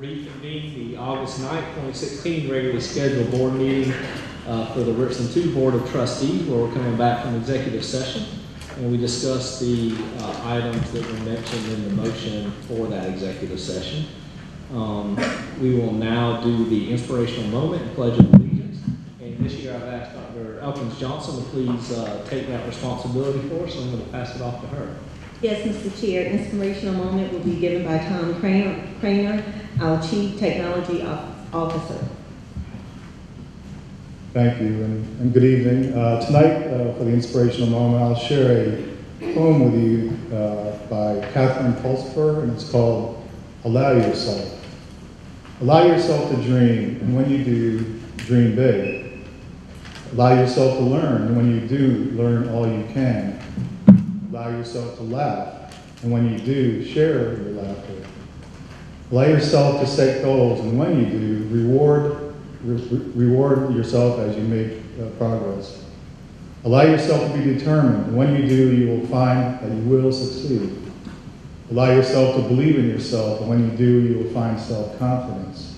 reconvene the August 9th, 2016 regularly scheduled board meeting for the Richland 2 Board of Trustees, where we're coming back from executive session. And we discussed the items that were mentioned in the motion for that executive session. We will now do the inspirational moment and pledge of allegiance. And this year I've asked Dr. Elkins Johnson to please take that responsibility for us, so I'm going to pass it off to her. Yes, Mr. Chair, inspirational moment will be given by Tom Craner, our Chief Technology Officer. Thank you, and good evening. Tonight, for the inspirational moment, I'll share a poem with you by Catherine Pulsifer, and it's called Allow Yourself. Allow yourself to dream, and when you do, dream big. Allow yourself to learn, and when you do, learn all you can. Allow yourself to laugh, and when you do, share your laughter. Allow yourself to set goals, and when you do, reward yourself as you make progress. Allow yourself to be determined, and when you do, you will find that you will succeed. Allow yourself to believe in yourself, and when you do, you will find self-confidence.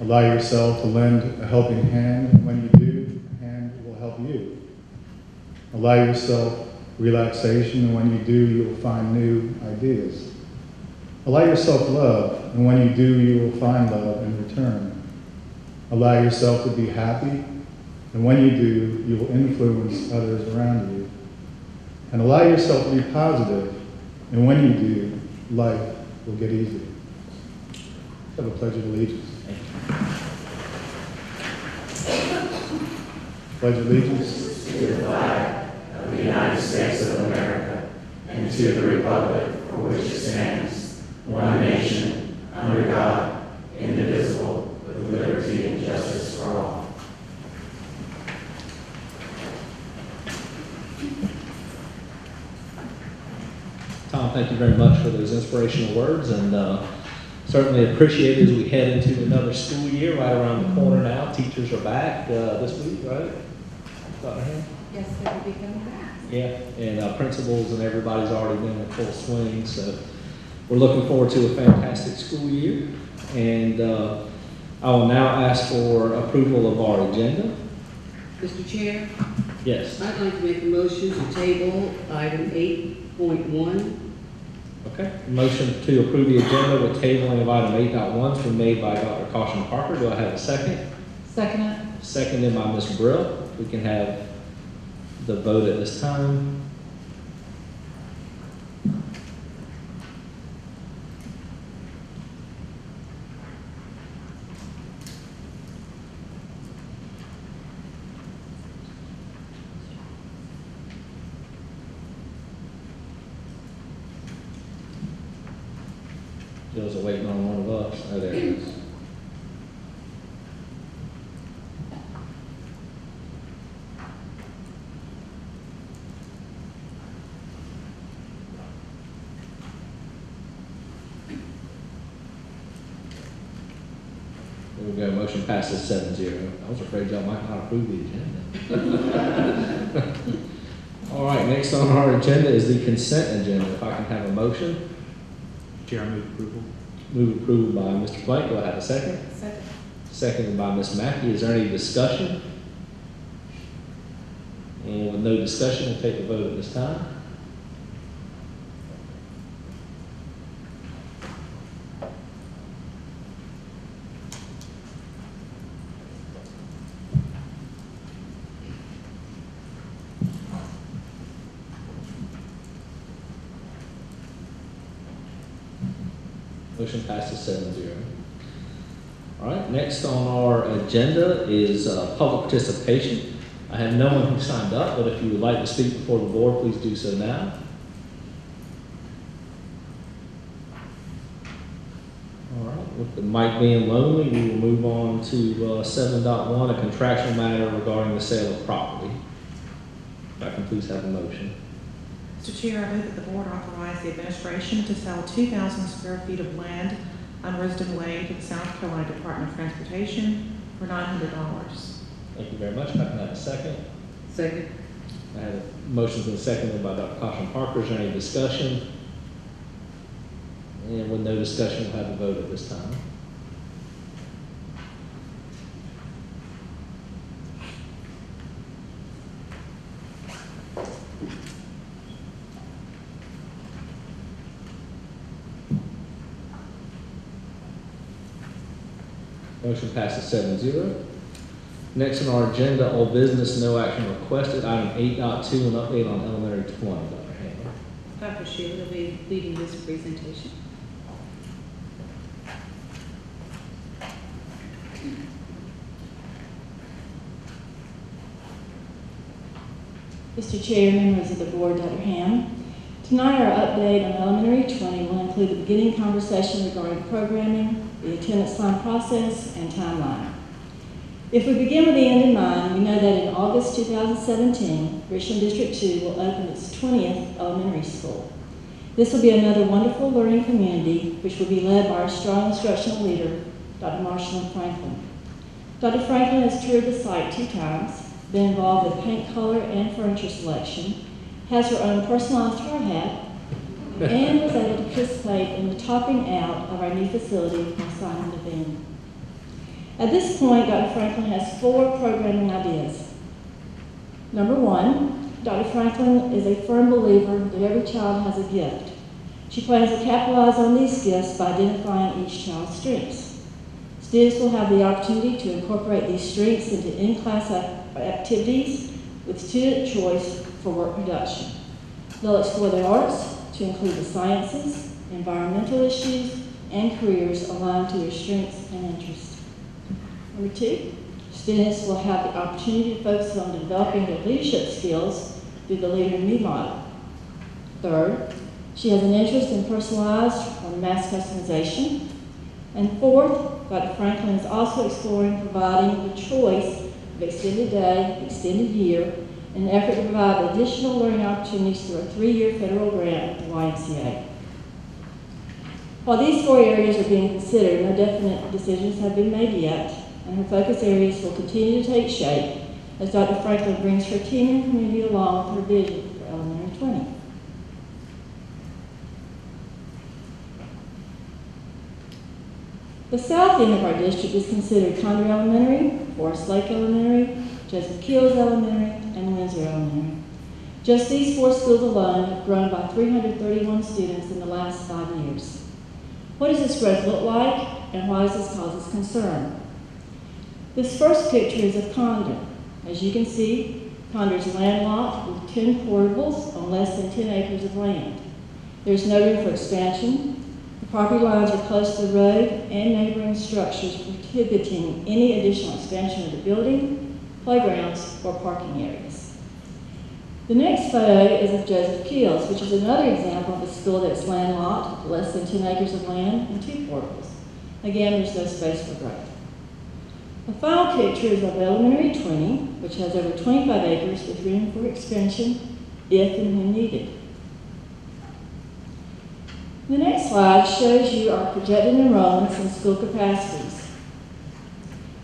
Allow yourself to lend a helping hand, and when you do, a hand will help you. Allow yourself relaxation, and when you do, you will find new ideas. Allow yourself love, and when you do, you will find love in return. Allow yourself to be happy, and when you do, you will influence others around you. And allow yourself to be positive, and when you do, life will get easier. Have a pledge of allegiance. Pledge allegiance to the flag of the United States of America and to the republic for which it stands, one nation, under God, indivisible, with liberty and justice for all. Tom, thank you very much for those inspirational words, and certainly appreciate it as we head into another school year right around the corner now. Teachers are back this week, right? Dr. Ham? Yes, they will be coming back. Yeah, and principals and everybody's already been in full swing, so we're looking forward to a fantastic school year. And I will now ask for approval of our agenda. Mr. Chair, Yes. I'd like to make a motion to table item 8.1. Okay. Motion to approve the agenda with tabling of item 8.1 has been made by Dr. Caution Parker. Do I have a second? Second. Seconded by Ms. Brill. We can have the vote at this time. Jill's waiting on one of us. Oh, there it is. There we go. Motion passes 7-0. I was afraid y'all might not approve the agenda. All right, next on our agenda is the consent agenda. If I can have a motion. Chair, I move approval. Move approval by Mr. Blake. Do I have a second? Second. Seconded by Ms. Mackey. Is there any discussion? And with no discussion, we'll take the vote at this time. Motion passes 7-0. All right, next on our agenda is public participation. I have no one who signed up, but if you would like to speak before the board, please do so now. All right, with the mic being lonely, we will move on to 7.1, a contractual matter regarding the sale of property. If I can please have a motion. Mr. Chair, I move that the board authorize the administration to sell 2,000 square feet of land on Risden Way to the South Carolina Department of Transportation for $900. Thank you very much. If I can have a second. Second. I have a motion been seconded by Dr. Caution Parker. Is there any discussion? And with no discussion, we'll have a vote at this time. Motion passes 7-0. Next on our agenda, old business, no action requested. Item 8.2, an update on elementary 20. Dr. Handler. Dr. Sheila will be leading this presentation. Mr. Chair, members of the board, Dr. Ham. Tonight, our update on elementary 20 will include the beginning conversation regarding programming, the attendance line process, and timeline. If we begin with the end in mind, we know that in August 2017, Richland District 2 will open its 20th elementary school. This will be another wonderful learning community, which will be led by our strong instructional leader, Dr. Marshall Franklin. Dr. Franklin has toured the site 2 times, been involved with paint color and furniture selection, has her own personalized hard hat, and was able to participate in the topping out of our new facility when signing the venue. At this point, Dr. Franklin has 4 programming ideas. Number 1, Dr. Franklin is a firm believer that every child has a gift. She plans to capitalize on these gifts by identifying each child's strengths. Students will have the opportunity to incorporate these strengths into in-class activities with student choice for work production. They'll explore the arts to include the sciences, environmental issues, and careers aligned to their strengths and interests. Number 2, students will have the opportunity to focus on developing their leadership skills through the Leader in Me model. Third, she has an interest in personalized or mass customization. And fourth, Dr. Franklin is also exploring providing the choice of extended day, extended year, in an effort to provide additional learning opportunities through a 3-year federal grant at the YMCA. While these 4 areas are being considered, no definite decisions have been made yet, and her focus areas will continue to take shape as Dr. Franklin brings her team and community along with her vision for elementary 20. The south end of our district is considered Condor Elementary, Forest Lake Elementary, Joseph Keels Elementary, and Windsor Elementary. Just these 4 schools alone have grown by 331 students in the last 5 years. What does this growth look like, and why does this cause us concern? This first picture is of Condor. As you can see, Condor is landlocked with 10 portables on less than 10 acres of land. There's no room for expansion. The property lines are close to the road and neighboring structures, prohibiting any additional expansion of the building, playgrounds, or parking areas. The next photo is of Joseph Keels, which is another example of a school that's landlocked, with less than 10 acres of land and 2 portables. Again, there's no space for growth. The final picture is of elementary 20, which has over 25 acres with room for expansion if and when needed. The next slide shows you our projected enrollments and school capacities.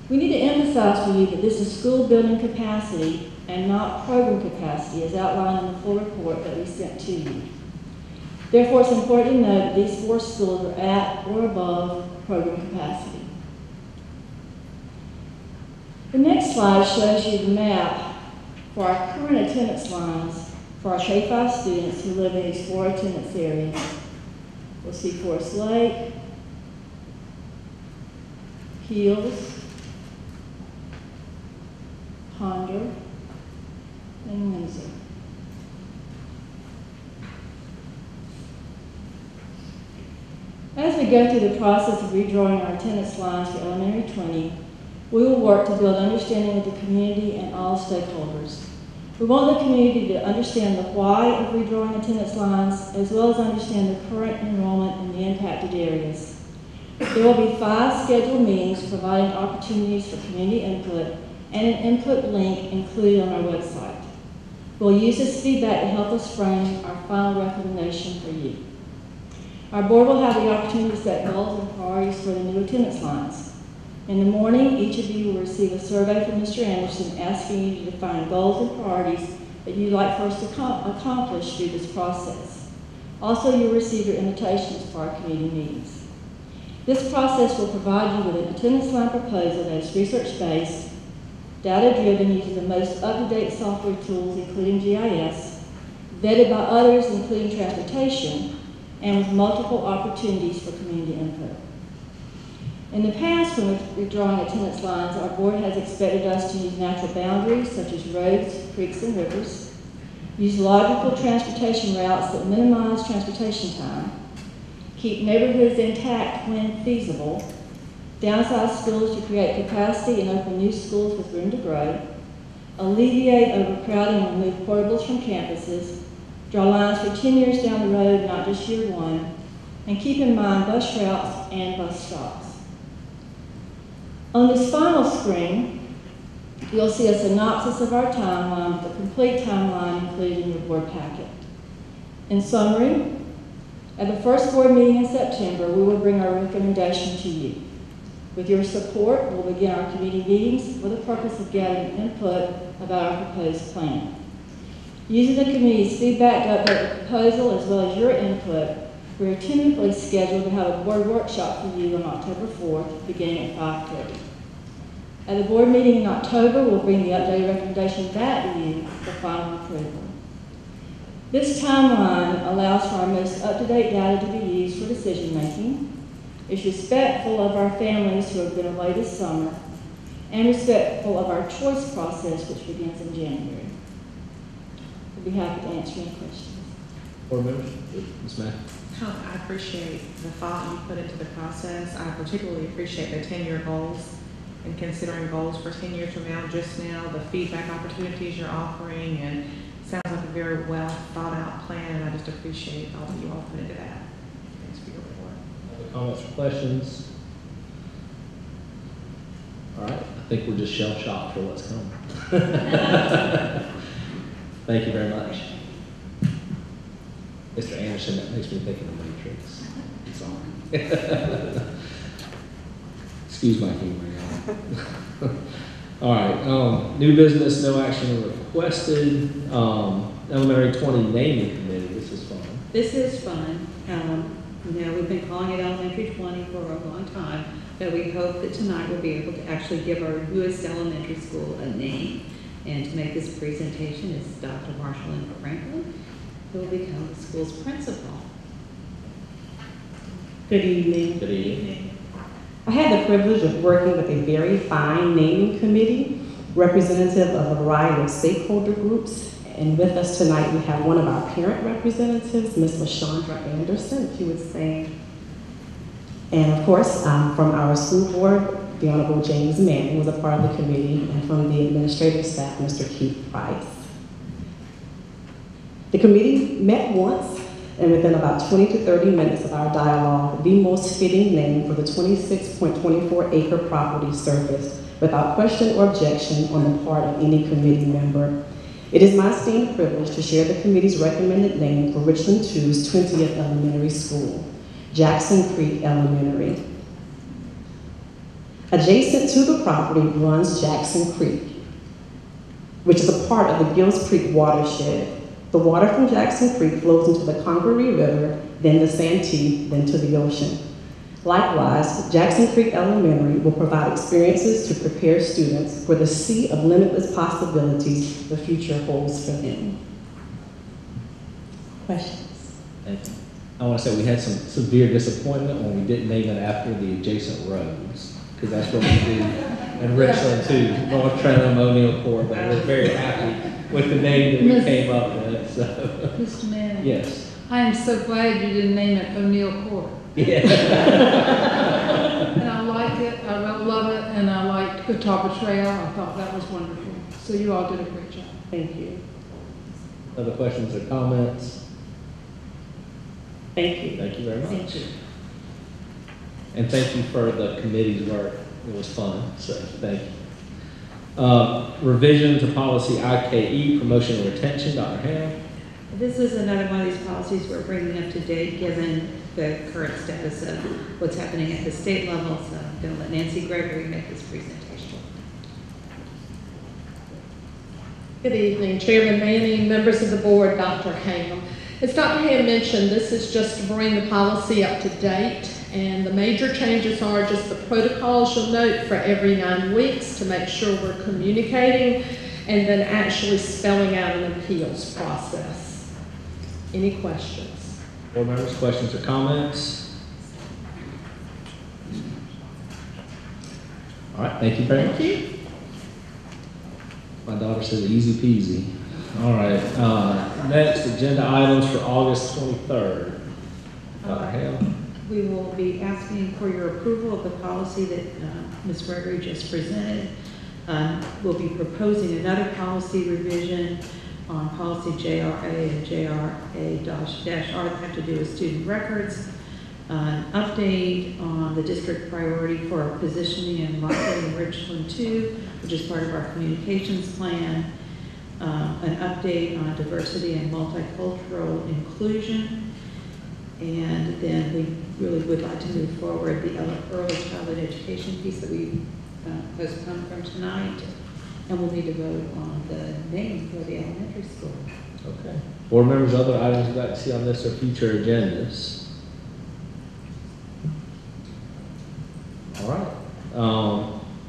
We need to emphasize for you that this is school building capacity and not program capacity as outlined in the full report that we sent to you. Therefore, it's important to note that these 4 schools are at or above program capacity. The next slide shows you the map for our current attendance lines for our K-5 students who live in these 4 attendance areas. We'll see Forest Lake, Keels, Condor, and Windsor. As we go through the process of redrawing our attendance lines for elementary 20, we will work to build understanding with the community and all stakeholders. We want the community to understand the why of redrawing attendance lines, as well as understand the current enrollment in the impacted areas. There will be 5 scheduled meetings providing opportunities for community input and an input link included on our website. We'll use this feedback to help us frame our final recommendation for you. Our board will have the opportunity to set goals and priorities for the new attendance lines. In the morning, each of you will receive a survey from Mr. Anderson asking you to define goals and priorities that you'd like for us to accomplish through this process. Also, you'll receive your invitations for our community meetings. This process will provide you with an attendance line proposal that is research-based, data-driven using the most up-to-date software tools, including GIS, vetted by others, including transportation, and with multiple opportunities for community input. In the past, when we're drawing attendance lines, our board has expected us to use natural boundaries such as roads, creeks, and rivers, use logical transportation routes that minimize transportation time, keep neighborhoods intact when feasible, downsize schools to create capacity and open new schools with room to grow, alleviate overcrowding and remove portables from campuses, draw lines for 10 years down the road, not just year one, and keep in mind bus routes and bus stops. On this final screen, you'll see a synopsis of our timeline with a complete timeline included in your board packet. In summary, at the first board meeting in September, we will bring our recommendation to you. With your support, we'll begin our committee meetings for the purpose of gathering input about our proposed plan. Using the committee's feedback to update the proposal as well as your input, we are tentatively scheduled to have a board workshop for you on October 4th, beginning at 5:30. At the board meeting in October, we'll bring the updated recommendation back to you for final approval. This timeline allows for our most up-to-date data to be used for decision-making, is respectful of our families who have been away this summer, and respectful of our choice process, which begins in January. We'll be happy to answer any questions. Board members? Ms. Mack? I appreciate the thought you put into the process. I particularly appreciate the 10-year goals and considering goals for 10 years from now, just now, the feedback opportunities you're offering, and it sounds like a very well thought out plan, and I just appreciate all that you all put into that. Thanks for your report. Other comments or questions? All right, I think we're just shell-shocked for what's coming. Thank you very much. Mr. Anderson, that makes me think of the Matrix. Sorry. Excuse my humor, y'all. All right, new business, no action requested. Elementary 20 naming committee, this is fun. This is fun. We've been calling it Elementary 20 for a long time, but we hope that tonight we'll be able to actually give our newest elementary school a name. And to make this presentation is Dr. Marshall M. Franklin, who will become the school's principal. Good evening. Good evening. I had the privilege of working with a very fine naming committee, representative of a variety of stakeholder groups. And with us tonight, we have one of our parent representatives, Ms. LaShondra Anderson, if you would say. And of course, from our school board, the Honorable James Mann, who was a part of the committee, and from the administrative staff, Mr. Keith Price. The committee met once, and within about 20 to 30 minutes of our dialogue, the most fitting name for the 26.24 acre property surfaced without question or objection on the part of any committee member. It is my esteemed privilege to share the committee's recommended name for Richland 2's 20th elementary school, Jackson Creek Elementary. Adjacent to the property runs Jackson Creek, which is a part of the Gills Creek watershed. The water from Jackson Creek flows into the Congaree River, then the Santee, then to the ocean. Likewise, Jackson Creek Elementary will provide experiences to prepare students for the sea of limitless possibilities the future holds for them. Questions? Thank you. I want to say we had some severe disappointment when we didn't name it after the adjacent roads, because that's what we do in Richland too, North Trentham, O'Neill Court, but we're very happy with the name that we came up with, so. Mr. Mann? Yes. I am so glad you didn't name it O'Neill Court. Yeah. And I like it, I love it, and I liked Catawba Trail. I thought that was wonderful. So you all did a great job. Thank you. Other questions or comments? Thank you. Thank you very much. Thank you. And thank you for the committee's work. It was fun, so thank you. Revision to policy IKE, promotion and retention, Dr. Ham. This is another one of these policies we're bringing up to date given the current status of what's happening at the state level. So I'm going to let Nancy Gregory make this presentation. Good evening, Chairman Manning, members of the board, Dr. Ham. As Dr. Ham mentioned, this is just to bring the policy up to date, and the major changes are just the protocols you'll note for every 9 weeks to make sure we're communicating and then actually spelling out an appeals process. Any questions? Board members, questions or comments? All right, thank you very much. Thank you. My daughter says easy peasy. All right, next, agenda items for August 23rd. Dr. Hale. We will be asking for your approval of the policy that Ms. Gregory just presented. We'll be proposing another policy revision on policy JRA and JRA-R that have to do with student records. An update on the district priority for positioning and marketing in Richland 2, which is part of our communications plan. An update on diversity and multicultural inclusion. And then we really would like to move forward the early childhood education piece that we postponed from tonight. And we'll need to vote on the name for the elementary school. Okay. Board members, other items you'd like to see on this or future agendas? All right.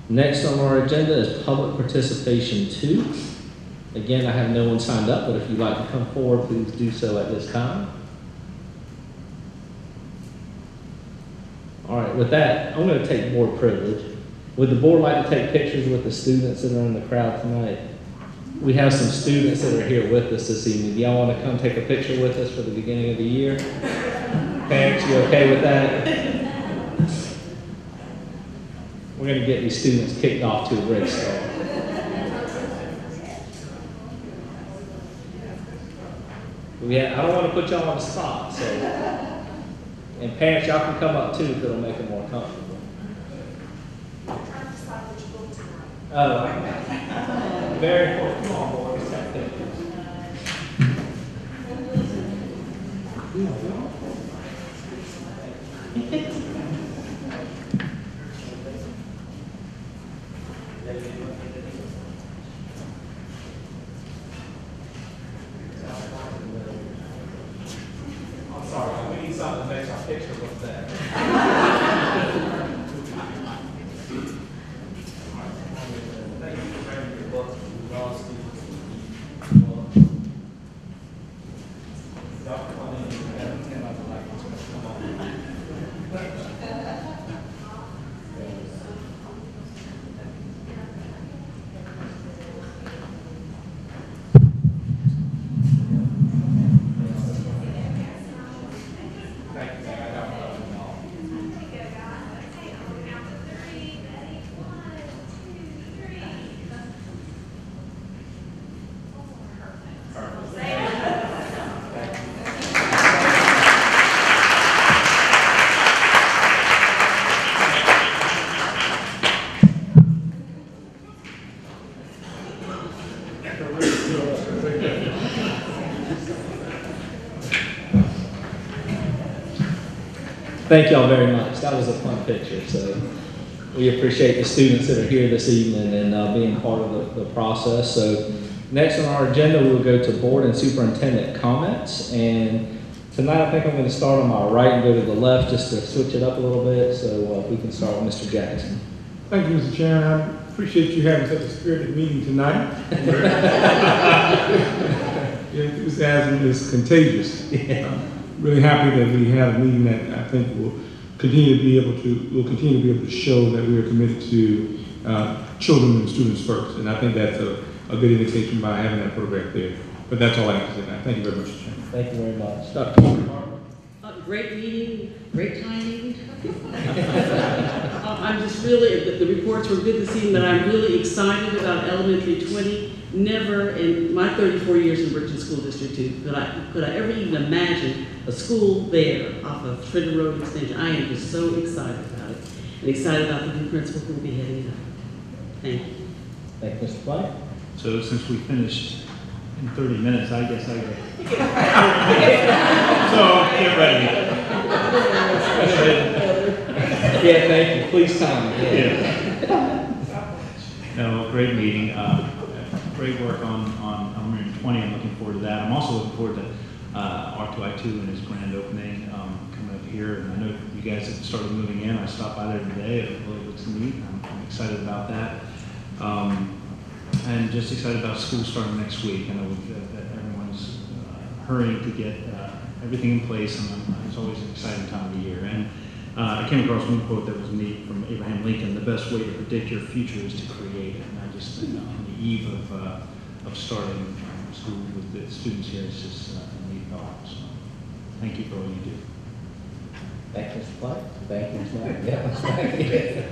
Next on our agenda is public participation 2. Again, I have no one signed up, but if you'd like to come forward, please do so at this time. All right, with that, I'm going to take board privilege. Would the board like to take pictures with the students that are in the crowd tonight? We have some students that are here with us this evening. Do y'all want to come take a picture with us for the beginning of the year? Parents, you okay with that? We're going to get these students kicked off to a great start. I don't want to put y'all on the spot, so. And parents, y'all can come up too if it'll make it more comfortable. Oh, very important. Come on, boys. Take pictures. I'm sorry, we need something that makes our picture look better. Thank you for bringing your book to all students. Dr. Clement, you have 10 other lights. Come on. Thank y'all very much. That was a fun picture. So we appreciate the students that are here this evening and being part of the process. So next on our agenda, we'll go to board and superintendent comments. And tonight, I think I'm going to start on my right and go to the left just to switch it up a little bit. So we can start with Mr. Jackson. Thank you, Mr. Chairman. I appreciate you having such a spirited meeting tonight. Your enthusiasm is contagious. Yeah. Really happy that we have a meeting that I think will continue to be able to show that we are committed to children and students first. And I think that's a good indication by having that photograph there. But that's all I have to say now. Thank you very much, Mr. Chairman. Thank you very much. Dr. Parker. Great meeting, great timing. I'm just really, the reports were good this evening, but I'm really excited about Elementary 20. Never in my 34 years in Richland School District 2 could I ever even imagine a school there off of Trenton Road Extension. I am just so excited about it and excited about the new principal who will be heading it up. Thank you. Thank you, Mr. White. So since we finished in 30 minutes, I guess I go. So get ready. Yeah, thank you. Please time. Yeah. No, great meeting. Great work on Elementary 20. I'm looking forward to that. I'm also looking forward to R2I2 and his grand opening coming up here. And I know you guys have started moving in. I stopped by there today. It really looks neat. I'm excited about that. And just excited about school starting next week. I know everyone's hurrying to get everything in place, and it's always an exciting time of the year. And I came across one quote that was neat from Abraham Lincoln: "The best way to predict your future is to create it." And I just think on the eve of starting school with the students here, it's just a neat thought. So thank you for all you do. Thank you, Mr. Clark. Thank you, Mr. Knight. Yeah, thank you.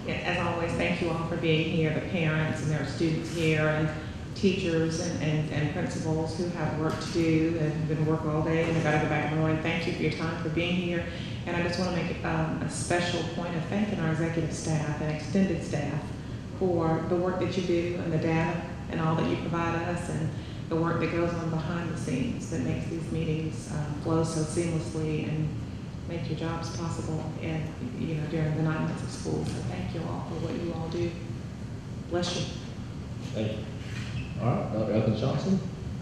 Yeah, as always, thank you all for being here, the parents and their students here, and teachers and principals who have work to do and been working all day and got to go back in the morning. Thank you for your time, for being here. And I just want to make a special point of thanking our executive staff and extended staff for the work that you do and the data and all that you provide us, and the work that goes on behind the scenes that makes these meetings flow so seamlessly and make your jobs possible, and during the 9 months of school. So thank you all for what you all do. Bless you. Thank you. All right, Dr. Evans Johnson.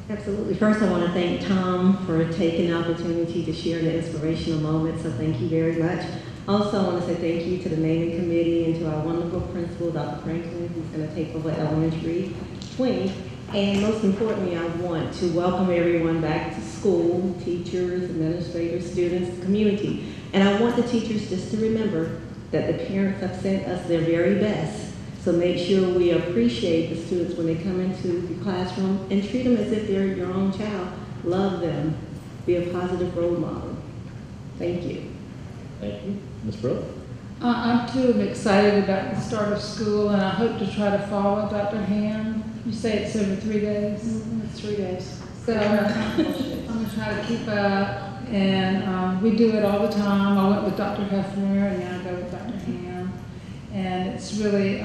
Absolutely. First, I want to thank Tom for taking the opportunity to share the inspirational moment, so thank you very much. Also, I want to say thank you to the naming committee and to our wonderful principal, Dr. Franklin, who's going to take over elementary 20. And most importantly, I want to welcome everyone back to school, teachers, administrators, students, community. And I want the teachers just to remember that the parents have sent us their very best. So make sure we appreciate the students when they come into the classroom and treat them as if they're your own child. Love them. Be a positive role model. Thank you. Thank you. Ms. Brooks? I'm too excited about the start of school, and I hope to try to follow Dr. Ham. You say it's over 3 days? It's 3 days. So I'm going to try to keep up, and we do it all the time. I went with Dr. Hefner, and now I go with Dr. Ham. And it's really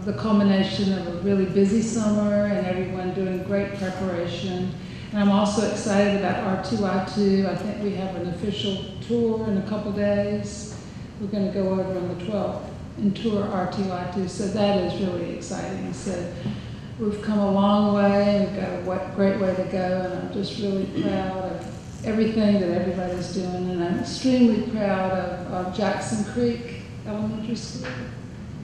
the culmination of a really busy summer and everyone doing great preparation. And I'm also excited about R2I2. I think we have an official tour in a couple days. We're going to go over on the 12th and tour R2I2. So that is really exciting. So we've come a long way. We've got a great way to go. And I'm just really proud of everything that everybody's doing. And I'm extremely proud of Jackson Creek Elementary School.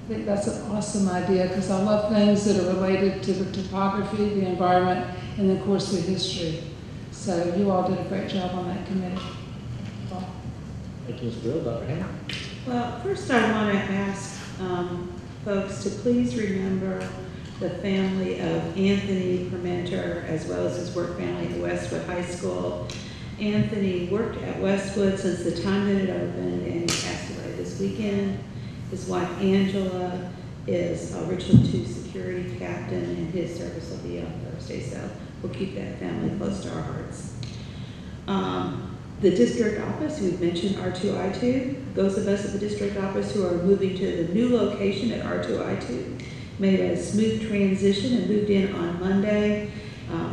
I think that's an awesome idea because I love things that are related to the topography, the environment, and of course the history. So you all did a great job on that committee. Thank you, Ms. Brill. Dr. Ham? Well, first I want to ask folks to please remember the family of Anthony Permenter, as well as his work family at Westwood High School. Anthony worked at Westwood since the time that it opened, and he passed away this weekend. His wife, Angela, is a Richland 2 security captain, and his service will be on Thursday, so we'll keep that family close to our hearts. The district office, we've mentioned R2I2. Those of us at the district office who are moving to the new location at R2I2 made a smooth transition and moved in on Monday.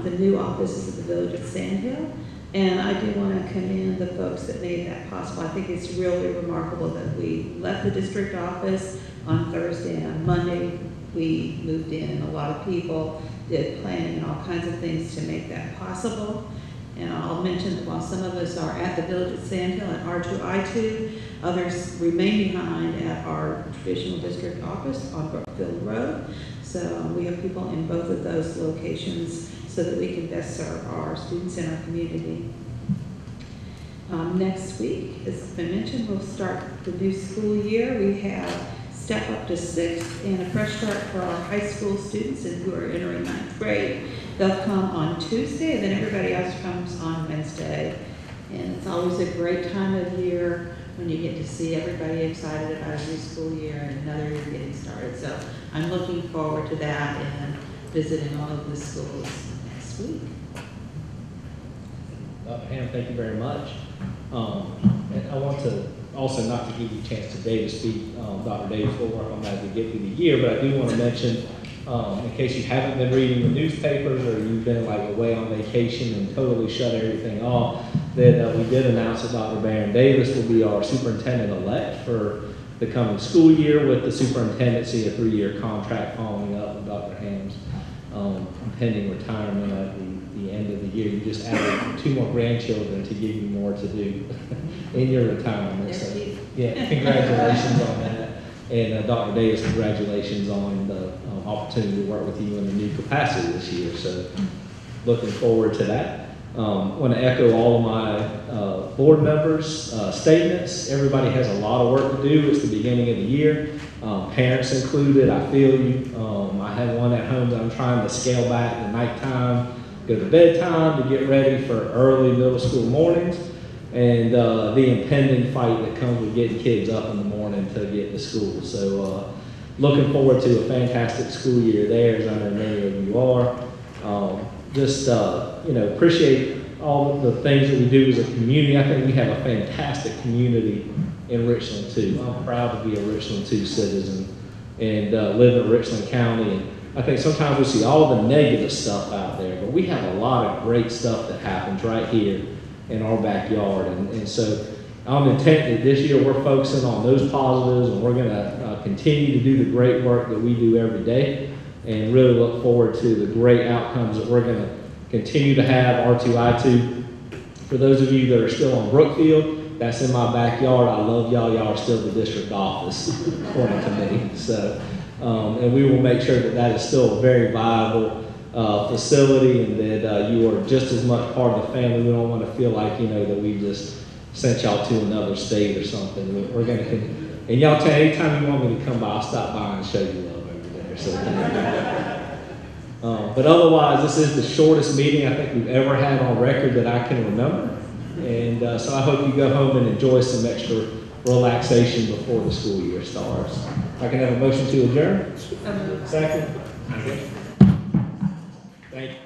The new office is at the village of Sandhill. And I do want to commend the folks that made that possible. I think it's really remarkable that we left the district office on Thursday, and on Monday we moved in, and a lot of people did planning and all kinds of things to make that possible. And I'll mention that while some of us are at the village at Sandhill at R2I2, others remain behind at our traditional district office on Brookfield Road. So we have people in both of those locations so that we can best serve our students in our community. Next week, as has been mentioned, we'll start the new school year. We have Step Up to 6th and a fresh start for our high school students and who are entering 9th grade. They'll come on Tuesday, and then everybody else comes on Wednesday. And it's always a great time of year when you get to see everybody excited about a new school year and another year getting started. So I'm looking forward to that and visiting all of the schools next week. Dr. Ham, thank you very much. And I want to also, not to give you a chance today to speak, Dr. Davis will work on that as we get through the year, but I do want to mention, in case you haven't been reading the newspapers or you've been like away on vacation and totally shut everything off, that we did announce that Dr. Baron Davis will be our superintendent-elect for the coming school year, with the superintendency a 3-year contract following up with Dr. Ham's pending retirement at the end of the year. You just added 2 more grandchildren to give you more to do in your retirement. So, yeah, congratulations on that. And Dr. Davis, congratulations on the opportunity to work with you in a new capacity this year. So looking forward to that. Want to echo all of my board members' statements. Everybody has a lot of work to do. It's the beginning of the year. Parents included, I feel you. I have one at home that I'm trying to scale back the nighttime, go to bedtime to get ready for early middle school mornings, and the impending fight that comes with getting kids up in the morning to get to school. So looking forward to a fantastic school year there, as I know many of you are. Appreciate all of the things that we do as a community. I think we have a fantastic community in Richland too. I'm proud to be a Richland 2 citizen and live in Richland County. And I think sometimes we see all the negative stuff out there, but we have a lot of great stuff that happens right here in our backyard. And so I'm intent that this year we're focusing on those positives, and we're going to continue to do the great work that we do every day, and really look forward to the great outcomes that we're going to continue to have. R2I2, for those of you that are still on Brookfield, that's in my backyard. I love y'all. Y'all are still the district office, according to me. So, and we will make sure that that is still a very viable facility, and that you are just as much part of the family. We don't want to feel like, that we just sent y'all to another state or something. We're going to, and y'all tell anytime you want me to come by, I'll stop by and show you love over there. So, but otherwise, this is the shortest meeting I think we've ever had on record that I can remember. And so I hope you go home and enjoy some extra relaxation before the school year starts. I can have a motion to adjourn? Second. Thank you.